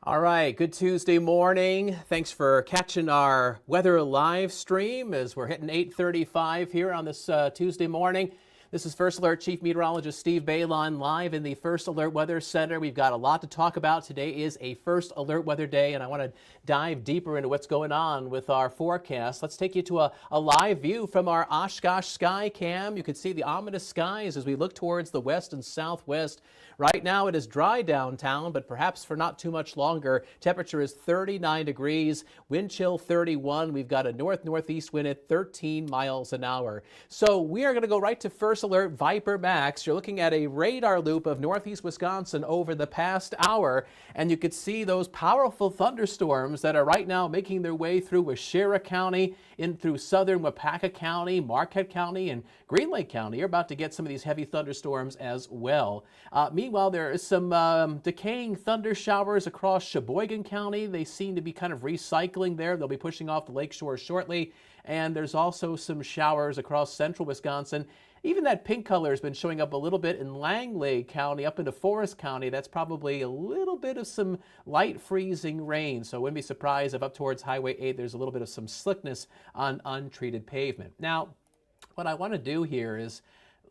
All right, good Tuesday morning. Thanks for catching our weather live stream as we're hitting 8:35 here on this Tuesday morning. This is First Alert Chief Meteorologist Steve Baylon live in the First Alert Weather Center. We've got a lot to talk about. Today is a First Alert Weather Day, and I want to dive deeper into what's going on with our forecast. Let's take you to a live view from our Oshkosh sky cam. You can see the ominous skies as we look towards the west and southwest. Right now it is dry downtown, but perhaps for not too much longer. Temperature is 39 degrees, wind chill 31. We've got a north-northeast wind at 13 miles an hour. So we are going to go right to First Alert Viper Max. You're looking at a radar loop of northeast Wisconsin over the past hour, and you could see those powerful thunderstorms that are right now making their way through Waushara County, in through southern Wapaka County, Marquette County, and Green Lake County. You're about to get some of these heavy thunderstorms as well. Meanwhile, there is some decaying thunder showers across Sheboygan County. They seem to be kind of recycling there. They'll be pushing off the lakeshore shortly. And there's also some showers across central Wisconsin. Even that pink color has been showing up a little bit in Langley County, up into Forest County. That's probably a little bit of some light freezing rain. So I wouldn't be surprised if up towards Highway 8 there's a little bit of some slickness on untreated pavement. Now, what I want to do here is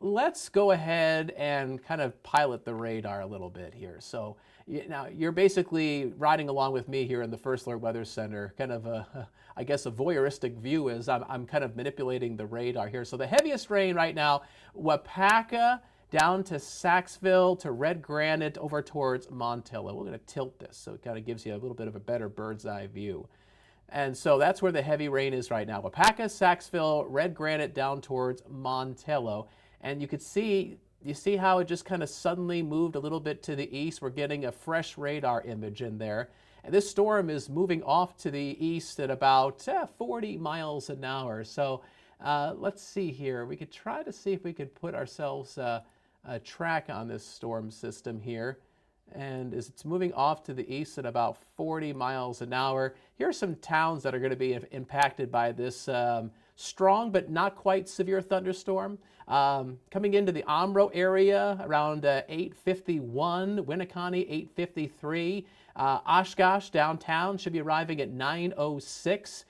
let's go ahead and kind of pilot the radar a little bit here. So now you're basically riding along with me here in the First Alert Weather Center, kind of I guess a voyeuristic view as I'm kind of manipulating the radar here. So the heaviest rain right now, Wapaka down to Saxville to Red Granite over towards Montello. We're going to tilt this so it kind of gives you a little bit of a better bird's eye view. And so that's where the heavy rain is right now. Wapaka, Saxville, Red Granite down towards Montello. And you see how it just kind of suddenly moved a little bit to the east. We're getting a fresh radar image in there. And this storm is moving off to the east at about 40 miles an hour. So let's see here. We could try to see if we could put ourselves a track on this storm system here. And as it's moving off to the east at about 40 miles an hour, here are some towns that are going to be impacted by this strong but not quite severe thunderstorm. Coming into the Omro area around 8:51, Winneconne 8:53, Oshkosh downtown should be arriving at 9:06,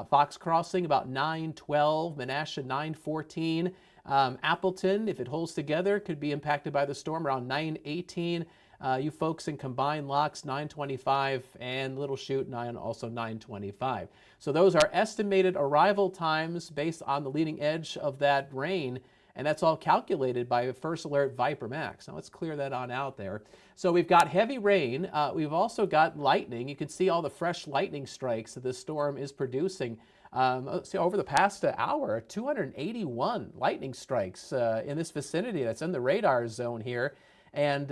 Fox Crossing about 9:12, Menasha 9:14, Appleton, if it holds together, could be impacted by the storm around 9:18. You folks in Combined Locks 9:25 and Little Chute also 9:25. So those are estimated arrival times based on the leading edge of that rain, and that's all calculated by First Alert Viper Max. Now let's clear that on out there. So we've got heavy rain. We've also got lightning. You can see all the fresh lightning strikes that this storm is producing. See, over the past hour, 281 lightning strikes in this vicinity that's in the radar zone here. And,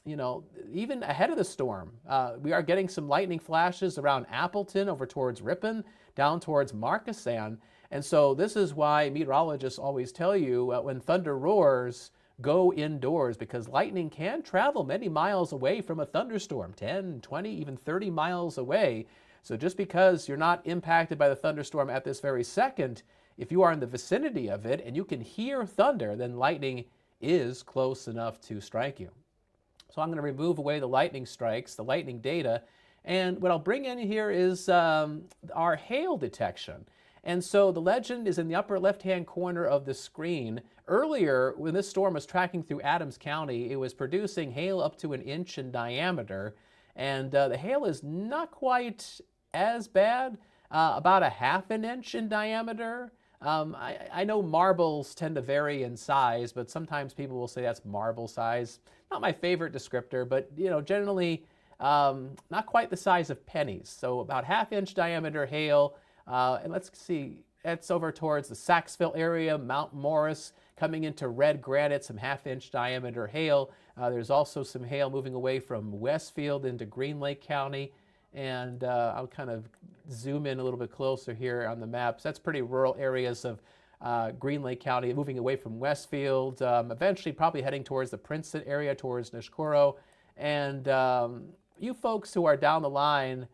you know, even ahead of the storm, we are getting some lightning flashes around Appleton over towards Ripon, down towards Markesan. And so this is why meteorologists always tell you when thunder roars, go indoors, because lightning can travel many miles away from a thunderstorm, 10, 20, even 30 miles away. So just because you're not impacted by the thunderstorm at this very second, if you are in the vicinity of it and you can hear thunder, then lightning is close enough to strike you. So I'm going to remove away the lightning strikes, the lightning data, and what I'll bring in here is our hail detection. And so the legend is in the upper left-hand corner of the screen. Earlier, when this storm was tracking through Adams County, it was producing hail up to 1 inch in diameter, and the hail is not quite as bad, about 1/2 inch in diameter. I know marbles tend to vary in size, but sometimes people will say that's marble size. Not my favorite descriptor, but generally not quite the size of pennies. So about half-inch diameter hail. And let's see, that's over towards the Saxville area, Mount Morris, coming into red granite, some half-inch diameter hail. There's also some hail moving away from Westfield into Green Lake County. And I'll kind of zoom in a little bit closer here on the maps. That's pretty rural areas of Green Lake County, moving away from Westfield, eventually probably heading towards the Princeton area, towards Nishkoro. And you folks who are down the line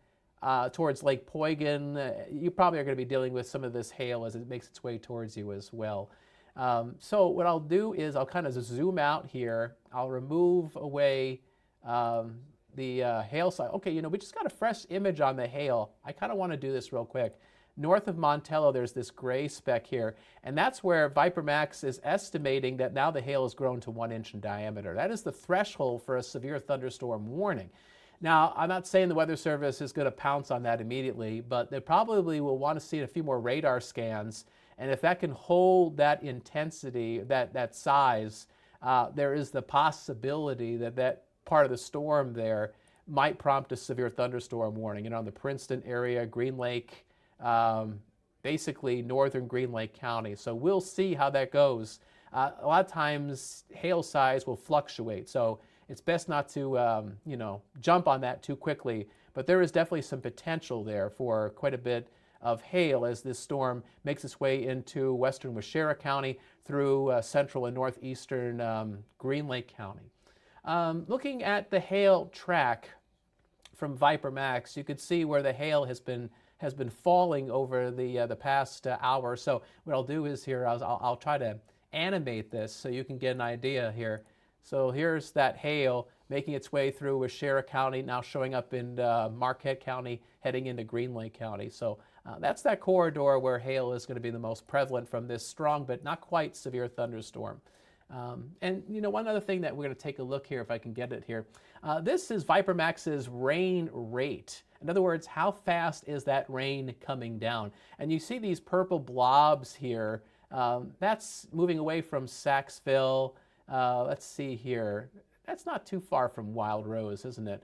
towards Lake Poygan, you probably are going to be dealing with some of this hail as it makes its way towards you as well. So what I'll do is I'll kind of zoom out here. I'll remove away the hail side. Okay, we just got a fresh image on the hail. I kind of want to do this real quick. North of Montello, there's this gray speck here, and that's where ViperMax is estimating that now the hail has grown to 1 inch in diameter. That is the threshold for a severe thunderstorm warning. Now, I'm not saying the Weather Service is going to pounce on that immediately, but they probably will want to see a few more radar scans, and if that can hold that intensity, that size, there is the possibility that that part of the storm there might prompt a severe thunderstorm warning. In the Princeton area, Green Lake, basically northern Green Lake County. So we'll see how that goes. A lot of times hail size will fluctuate, so it's best not to jump on that too quickly. But there is definitely some potential there for quite a bit of hail as this storm makes its way into western Waushara County through central and northeastern Green Lake County. Looking at the hail track from ViperMax, you could see where the hail has been falling over the past hour or so. What I'll do is here, I'll try to animate this so you can get an idea here. So here's that hail making its way through Waushara County, now showing up in Marquette County, heading into Green Lake County. So that's that corridor where hail is going to be the most prevalent from this strong but not quite severe thunderstorm. And one other thing that we're going to take a look here, if I can get it here. This is ViperMax's rain rate. In other words, how fast is that rain coming down? And you see these purple blobs here. That's moving away from Saxville. Let's see here. That's not too far from Wild Rose, isn't it?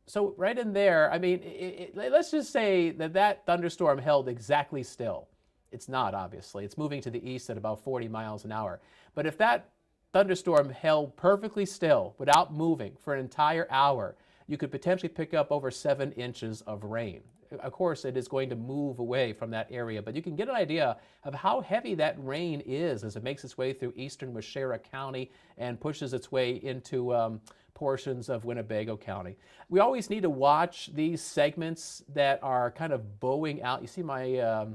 So right in there, I mean, let's just say that thunderstorm held exactly still. It's not, obviously. It's moving to the east at about 40 miles an hour. But if that thunderstorm held perfectly still without moving for an entire hour, you could potentially pick up over 7 inches of rain. Of course, it is going to move away from that area, but you can get an idea of how heavy that rain is as it makes its way through eastern Waushara County and pushes its way into portions of Winnebago County. We always need to watch these segments that are kind of bowing out. You see my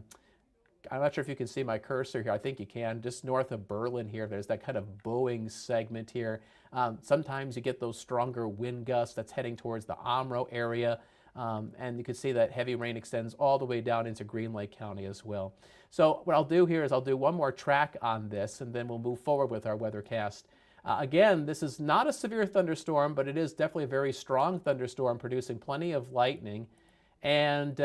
I'm not sure if you can see my cursor here. I think you can. Just north of Berlin here, there's that kind of bowing segment here. Sometimes you get those stronger wind gusts that's heading towards the Omro area. And you can see that heavy rain extends all the way down into Green Lake County as well. So what I'll do here is I'll do one more track on this, and then we'll move forward with our weathercast. Again, this is not a severe thunderstorm, but it is definitely a very strong thunderstorm producing plenty of lightning. And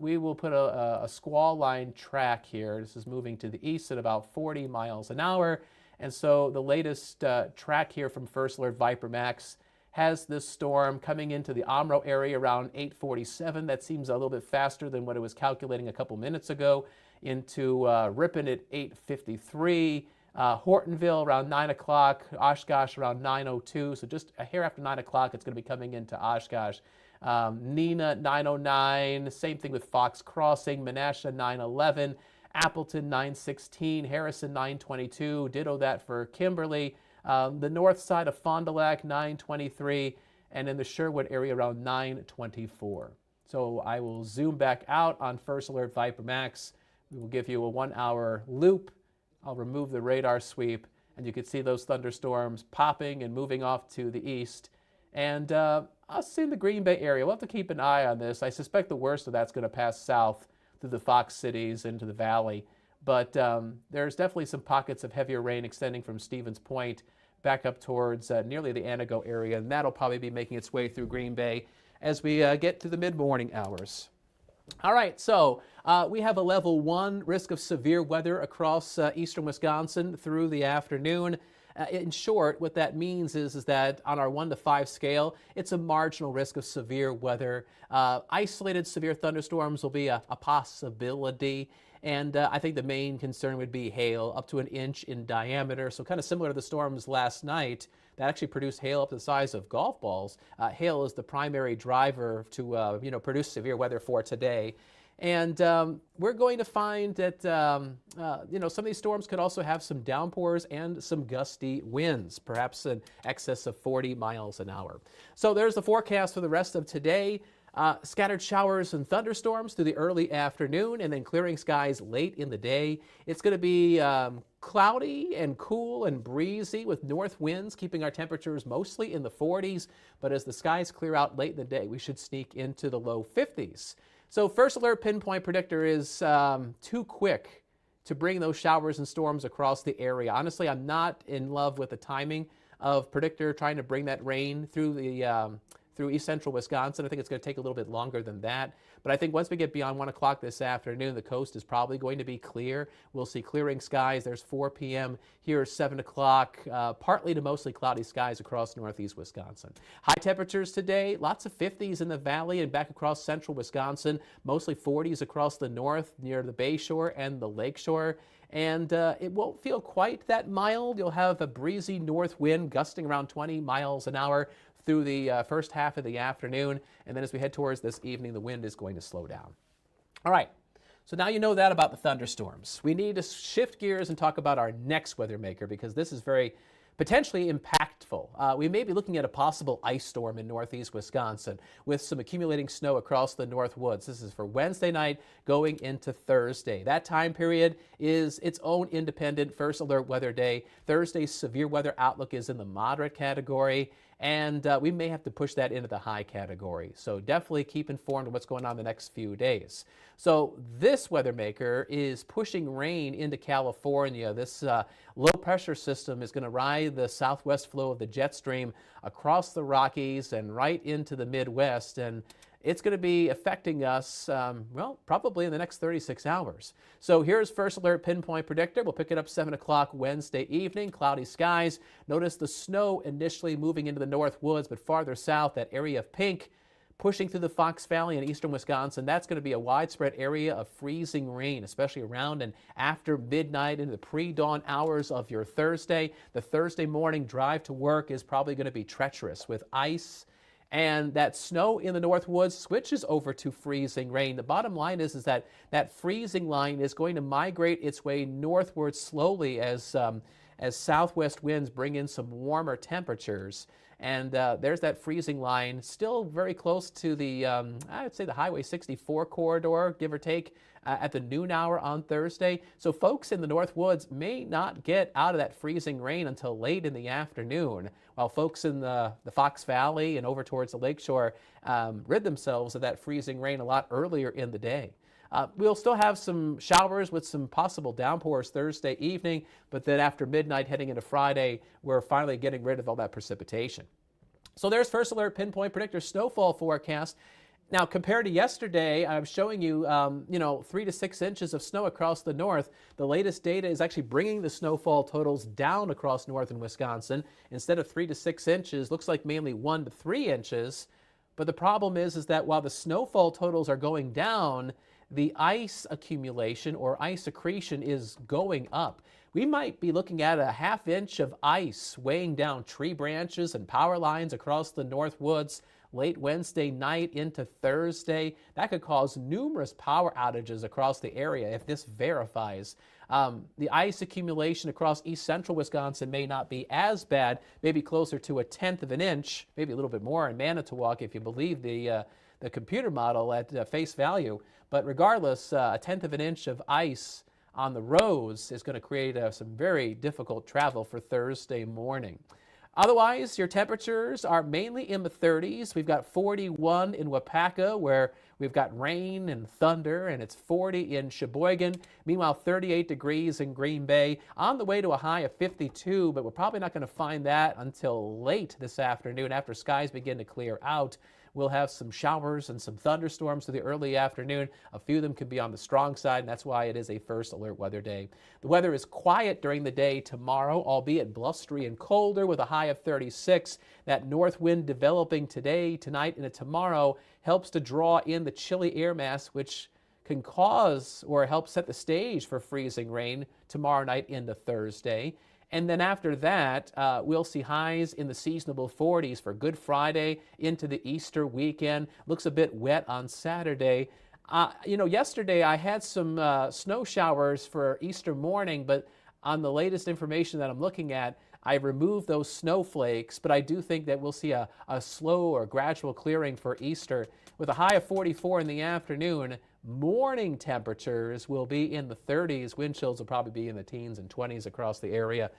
we will put a squall line track here. This is moving to the east at about 40 miles an hour. And so the latest track here from First Alert ViperMax has this storm coming into the Omro area around 8:47. That seems a little bit faster than what it was calculating a couple minutes ago. Into Ripon at 8:53. Hortonville around 9 o'clock. Oshkosh around 9:02. So just a hair after 9 o'clock, it's going to be coming into Oshkosh. Neenah 9:09, same thing with Fox Crossing, Menasha 9:11, Appleton 9:16, Harrison 9:22, ditto that for Kimberly, the north side of Fond du Lac 9:23, and in the Sherwood area around 9:24. So I will zoom back out on First Alert ViperMax. We will give you a 1 hour loop. I'll remove the radar sweep, and you can see those thunderstorms popping and moving off to the east. And I'll see in the Green Bay area. We'll have to keep an eye on this. I suspect the worst of that's going to pass south through the Fox cities into the valley. But there's definitely some pockets of heavier rain extending from Stevens Point back up towards nearly the Anago area. And that'll probably be making its way through Green Bay as we get to the mid-morning hours. All right, so we have a level 1 risk of severe weather across eastern Wisconsin through the afternoon. In short, what that means is that on our 1 to 5 scale, it's a marginal risk of severe weather. Isolated severe thunderstorms will be a possibility. And I think the main concern would be hail up to an inch in diameter. So kind of similar to the storms last night that actually produced hail up to the size of golf balls. Hail is the primary driver to produce severe weather for today. And we're going to find that some of these storms could also have some downpours and some gusty winds, perhaps in excess of 40 miles an hour. So there's the forecast for the rest of today. Scattered showers and thunderstorms through the early afternoon, and then clearing skies late in the day. It's going to be cloudy and cool and breezy with north winds, keeping our temperatures mostly in the 40s. But as the skies clear out late in the day, we should sneak into the low 50s. So first alert pinpoint predictor is too quick to bring those showers and storms across the area. Honestly, I'm not in love with the timing of predictor trying to bring that rain through east central Wisconsin. I think it's going to take a little bit longer than that. But I think once we get beyond 1 o'clock this afternoon, the coast is probably going to be clear. We'll see clearing skies. There's 4 p.m. Here is 7 o'clock, partly to mostly cloudy skies across northeast Wisconsin. High temperatures today, lots of 50s in the valley and back across central Wisconsin, mostly 40s across the north near the Bay Shore and the Lake Shore. And it won't feel quite that mild. You'll have a breezy north wind gusting around 20 miles an hour through the first half of the afternoon. And then as we head towards this evening, the wind is going to slow down. All right, so now you know that about the thunderstorms. We need to shift gears and talk about our next weather maker, because this is very potentially impactful. We may be looking at a possible ice storm in northeast Wisconsin with some accumulating snow across the North Woods. This is for Wednesday night going into Thursday. That time period is its own independent first alert weather day. Thursday's severe weather outlook is in the moderate category, and we may have to push that into the high category. So definitely keep informed of what's going on the next few days. So this weather maker is pushing rain into California. This low pressure system is going to ride the southwest flow of the jet stream across the Rockies and right into the Midwest. And it's going to be affecting us, probably in the next 36 hours. So here's First Alert Pinpoint Predictor. We'll pick it up 7 o'clock Wednesday evening. Cloudy skies. Notice the snow initially moving into the North Woods, but farther south, that area of pink, pushing through the Fox Valley and eastern Wisconsin. That's going to be a widespread area of freezing rain, especially around and after midnight into the pre-dawn hours of your Thursday. The Thursday morning drive to work is probably going to be treacherous with ice. And that snow in the North Woods switches over to freezing rain. The bottom line is that that freezing line is going to migrate its way northward slowly as southwest winds bring in some warmer temperatures. And there's that freezing line, still very close to the, I would say the Highway 64 corridor, give or take, at the noon hour on Thursday. So folks in the North Woods may not get out of that freezing rain until late in the afternoon, while folks in the Fox Valley and over towards the Lakeshore rid themselves of that freezing rain a lot earlier in the day. We'll still have some showers with some possible downpours Thursday evening, but then after midnight heading into Friday, we're finally getting rid of all that precipitation. So there's First Alert Pinpoint Predictor snowfall forecast. Now, compared to yesterday, I'm showing you, 3 to 6 inches of snow across the north. The latest data is actually bringing the snowfall totals down across northern Wisconsin. Instead of 3 to 6 inches, looks like mainly 1 to 3 inches. But the problem is that while the snowfall totals are going down, the ice accumulation or ice accretion is going up. We might be looking at a ½ inch of ice weighing down tree branches and power lines across the North Woods late Wednesday night into Thursday. That could cause numerous power outages across the area if this verifies. The ice accumulation across east central Wisconsin may not be as bad, maybe closer to 1/10 of an inch, maybe a little bit more in Manitowoc if you believe the computer model at face value. But regardless, 1/10 of an inch of ice on the roads is going to create some very difficult travel for Thursday morning. Otherwise, your temperatures are mainly in the 30s. We've got 41 in Wapaka, where we've got rain and thunder, and it's 40 in Sheboygan. Meanwhile, 38 degrees in Green Bay, on the way to a high of 52, but we're probably not going to find that until late this afternoon after skies begin to clear out. we'll have some showers and some thunderstorms through the early afternoon. A few of them could be on the strong side, and that's why it is a first alert weather day. The weather is quiet during the day tomorrow, albeit blustery and colder with a high of 36. That north wind developing today, tonight, and tomorrow helps to draw in the chilly air mass, which can cause or help set the stage for freezing rain tomorrow night into Thursday. And then after that, we'll see highs in the seasonable 40s for Good Friday into the Easter weekend. Looks a bit wet on Saturday. Yesterday I had some snow showers for Easter morning, but on the latest information that I'm looking at, I removed those snowflakes, but I do think that we'll see a slow or gradual clearing for Easter. With a high of 44 in the afternoon, morning temperatures will be in the 30s. Wind chills will probably be in the teens and 20s across the area.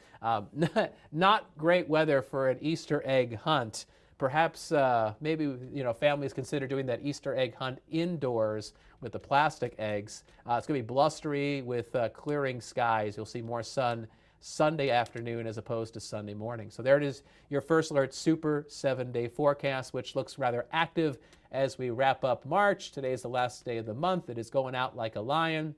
Not great weather for an Easter egg hunt. Perhaps maybe families consider doing that Easter egg hunt indoors with the plastic eggs. It's going to be blustery with clearing skies. You'll see more sun Sunday afternoon as opposed to Sunday morning. So there it is, your First Alert Super 7-day forecast, which looks rather active as we wrap up March. Today is the last day of the month. It is going out like a lion.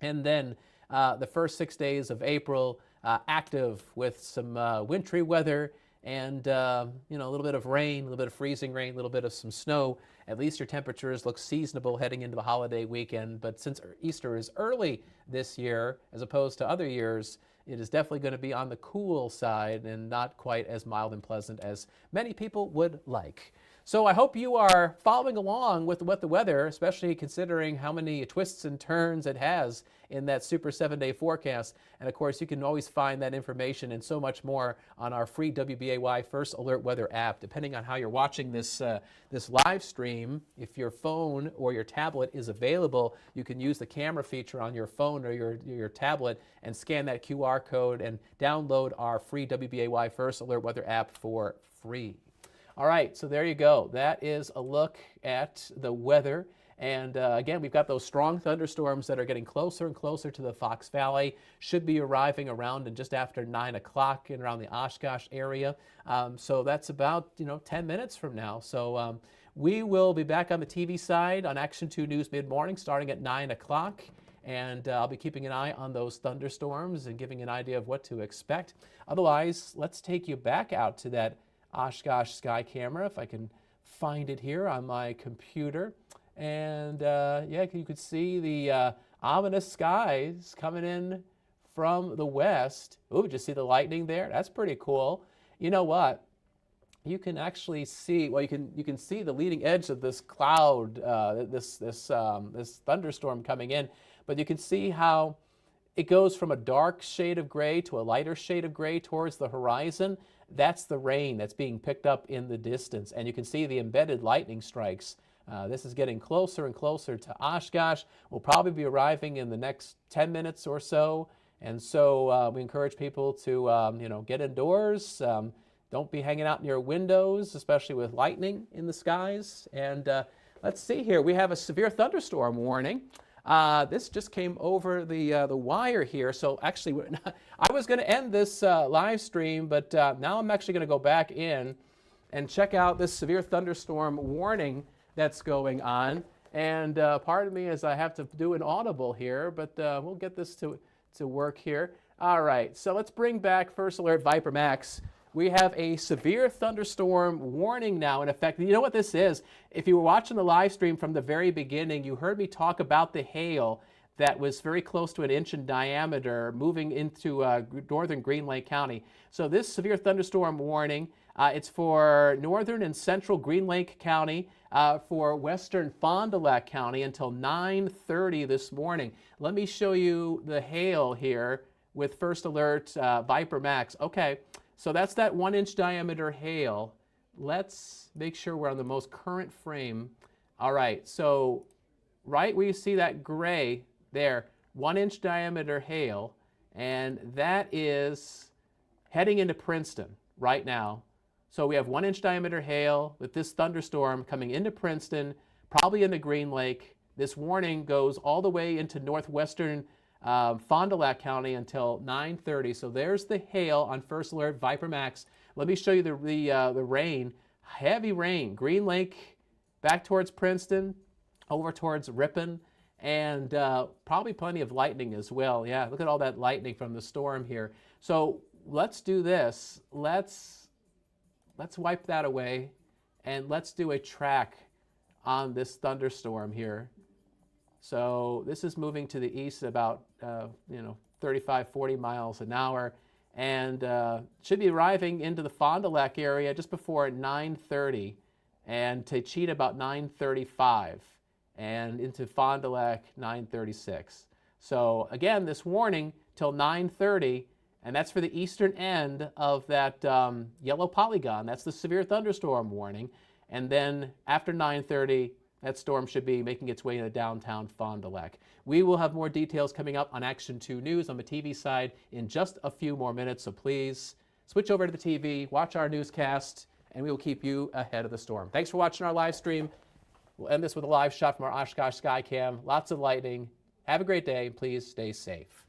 And then the first 6 days of April, active with some wintry weather and a little bit of rain, a little bit of freezing rain, a little bit of some snow. At least your temperatures look seasonable heading into the holiday weekend. But since Easter is early this year, as opposed to other years, it is definitely going to be on the cool side and not quite as mild and pleasant as many people would like. So I hope you are following along with the weather, especially considering how many twists and turns it has in that Super 7-day forecast. And of course, you can always find that information and so much more on our free WBAY First Alert Weather app. Depending on how you're watching this live stream, if your phone or your tablet is available, you can use the camera feature on your phone or your tablet and scan that QR code and download our free WBAY First Alert Weather app for free. All right, so there you go. That is a look at the weather. And again, we've got those strong thunderstorms that are getting closer and closer to the Fox Valley. Should be arriving around and just after 9 o'clock in around the Oshkosh area. So that's about 10 minutes from now. So we will be back on the TV side on Action 2 News mid-morning starting at 9 o'clock. And I'll be keeping an eye on those thunderstorms and giving an idea of what to expect. Otherwise, let's take you back out to that Oshkosh sky camera, if I can find it here on my computer. And yeah, you could see the ominous skies coming in from the west. Ooh, did you see the lightning there? That's pretty cool. You know what? You can actually see, well, you can see the leading edge of this cloud, this thunderstorm coming in, but you can see how it goes from a dark shade of gray to a lighter shade of gray towards the horizon. That's the rain that's being picked up in the distance, and you can see the embedded lightning strikes. This is getting closer and closer to Oshkosh. We'll probably be arriving in the next 10 minutes or so, and so we encourage people to get indoors. Don't be hanging out near windows, especially with lightning in the skies. And let's see here. We have a severe thunderstorm warning. This just came over the wire here. So actually, I was going to end this live stream, but now I'm actually going to go back in and check out this severe thunderstorm warning that's going on. And pardon me as I have to do an audible here, but we'll get this to work here. All right, so let's bring back First Alert Viper Max. We have a severe thunderstorm warning now in effect. You know what this is? If you were watching the live stream from the very beginning, you heard me talk about the hail that was very close to an inch in diameter moving into northern Green Lake County. So this severe thunderstorm warning, it's for northern and central Green Lake County, for western Fond du Lac County until 9:30 this morning. Let me show you the hail here with First Alert Viper Max. Okay. So that's that 1-inch diameter hail. Let's make sure we're on the most current frame. All right, so right where you see that gray there, 1-inch diameter hail, and that is heading into Princeton right now. So we have 1-inch diameter hail with this thunderstorm coming into Princeton, probably into Green Lake. This warning goes all the way into northwestern Fond du Lac County until 9:30. So there's the hail on First Alert Viper Max. Let me show you the rain. Heavy rain. Green Lake back towards Princeton, over towards Ripon, and probably plenty of lightning as well. Yeah, look at all that lightning from the storm here. So let's do this. Let's wipe that away, and let's do a track on this thunderstorm here. So this is moving to the east about 35, 40 miles an hour, and should be arriving into the Fond du Lac area just before 9:30, and to Cheat about 9:35, and into Fond du Lac 9:36. So again, this warning till 9:30, and that's for the eastern end of that yellow polygon. That's the severe thunderstorm warning. And then after 9:30, that storm should be making its way into downtown Fond du Lac. We will have more details coming up on Action 2 News on the TV side in just a few more minutes, so please switch over to the TV, watch our newscast, and we will keep you ahead of the storm. Thanks for watching our live stream. We'll end this with a live shot from our Oshkosh Skycam. Lots of lightning. Have a great day. Please stay safe.